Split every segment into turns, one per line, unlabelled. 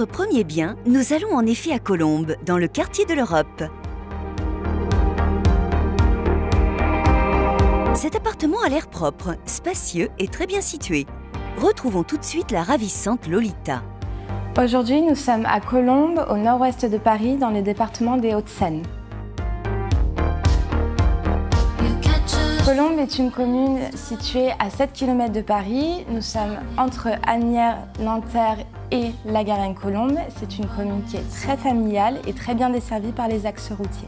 notre premier bien, nous allons en effet à Colombes, dans le quartier de l'Europe. Cet appartement a l'air propre, spacieux et très bien situé. Retrouvons tout de suite la ravissante Lolita.
Aujourd'hui, nous sommes à Colombes, au nord-ouest de Paris, dans le département des Hauts-de-Seine. Colombes est une commune située à 7 km de Paris. Nous sommes entre Asnières, Nanterre et La Garenne-Colombes. C'est une commune qui est très familiale et très bien desservie par les axes routiers.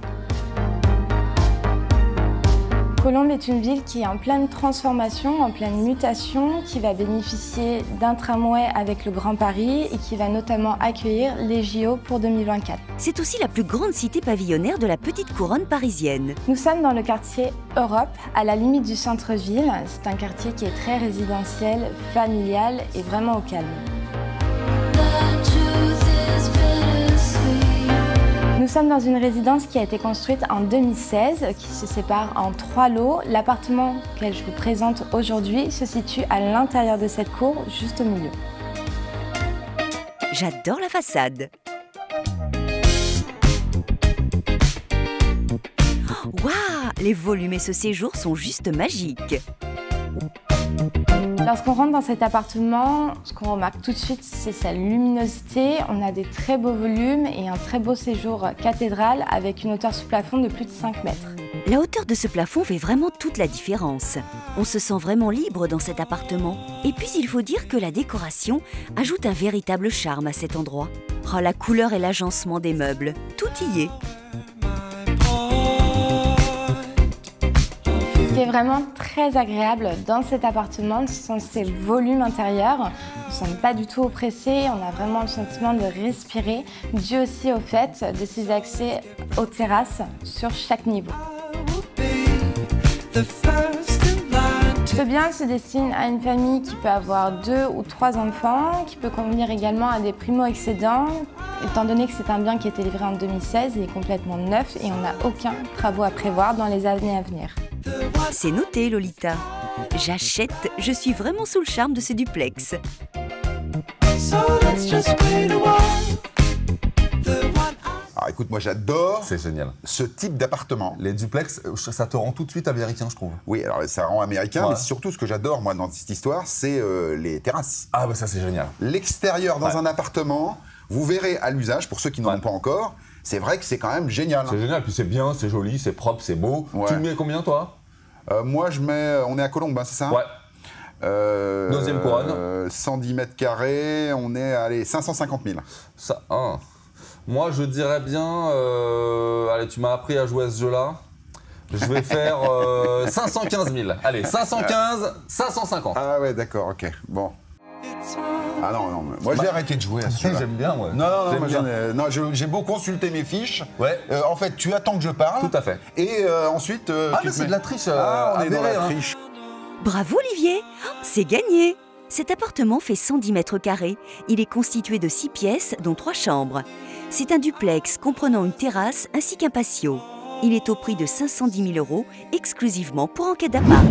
Colombes est une ville qui est en pleine transformation, en pleine mutation, qui va bénéficier d'un tramway avec le Grand Paris et qui va notamment accueillir les JO pour 2024.
C'est aussi la plus grande cité pavillonnaire de la petite couronne parisienne.
Nous sommes dans le quartier Europe, à la limite du centre-ville. C'est un quartier qui est très résidentiel, familial et vraiment au calme. Nous sommes dans une résidence qui a été construite en 2016, qui se sépare en 3 lots. L'appartement que je vous présente aujourd'hui se situe à l'intérieur de cette cour, juste au milieu.
J'adore la façade. Waouh, les volumes et ce séjour sont juste magiques.
Lorsqu'on rentre dans cet appartement, ce qu'on remarque tout de suite, c'est sa luminosité. On a des très beaux volumes et un très beau séjour cathédral avec une hauteur sous plafond de plus de 5 mètres.
La hauteur de ce plafond fait vraiment toute la différence. On se sent vraiment libre dans cet appartement. Et puis il faut dire que la décoration ajoute un véritable charme à cet endroit. Oh, la couleur et l'agencement des meubles, tout y est.
Ce qui est vraiment très agréable dans cet appartement, ce sont ses volumes intérieurs. Nous ne sommes pas du tout oppressés, on a vraiment le sentiment de respirer, dû aussi au fait de ces accès aux terrasses sur chaque niveau. Ce bien se destine à une famille qui peut avoir 2 ou 3 enfants, qui peut convenir également à des primo-excédents, étant donné que c'est un bien qui a été livré en 2016, il est complètement neuf et on n'a aucun travaux à prévoir dans les années à venir.
C'est noté, Lolita. J'achète, je suis vraiment sous le charme de ce duplex.
Alors écoute, moi j'adore
C'est génial.
ce type d'appartement.
Les duplex, ça te rend tout de suite américain, je trouve.
Oui, alors ça rend américain,
Ouais.
mais surtout ce que j'adore moi dans cette histoire, c'est les terrasses.
Ah bah ça c'est génial.
L'extérieur dans
Ouais.
un appartement, vous verrez à l'usage, pour ceux qui n'en
Ouais.
ont pas encore, c'est vrai que c'est quand même génial.
C'est génial, puis c'est bien, c'est joli, c'est propre, c'est beau.
Ouais.
Tu le mets combien toi?
Moi je mets, on est à Colombes, hein, c'est ça?
Ouais. Deuxième couronne.
110 mètres carrés, on est à allez, 550 000.
Ça, hein. Moi je dirais bien, allez tu m'as appris à jouer à ce jeu-là. Je vais faire 515 000. Allez, 515, 550.
Ah ouais, d'accord, ok, bon. Ah non, non, moi j'ai arrêté de jouer à ce jeu-là.
J'aime bien, moi.
Non, non, non,
J'aime
moi,
bien.
j'ai beau consulter mes fiches.
Ouais.
En fait, tu attends que je parle.
Tout à fait.
Et ensuite.
Ah
tu
mais
te
c'est
mets-
de la triche
Ah, on est dans
avérée,
la
hein.
triche.
Bravo, Olivier. C'est gagné. Cet appartement fait 110 mètres carrés. Il est constitué de 6 pièces, dont 3 chambres. C'est un duplex comprenant une terrasse ainsi qu'un patio. Il est au prix de 510 000 € exclusivement pour enquête d'appart.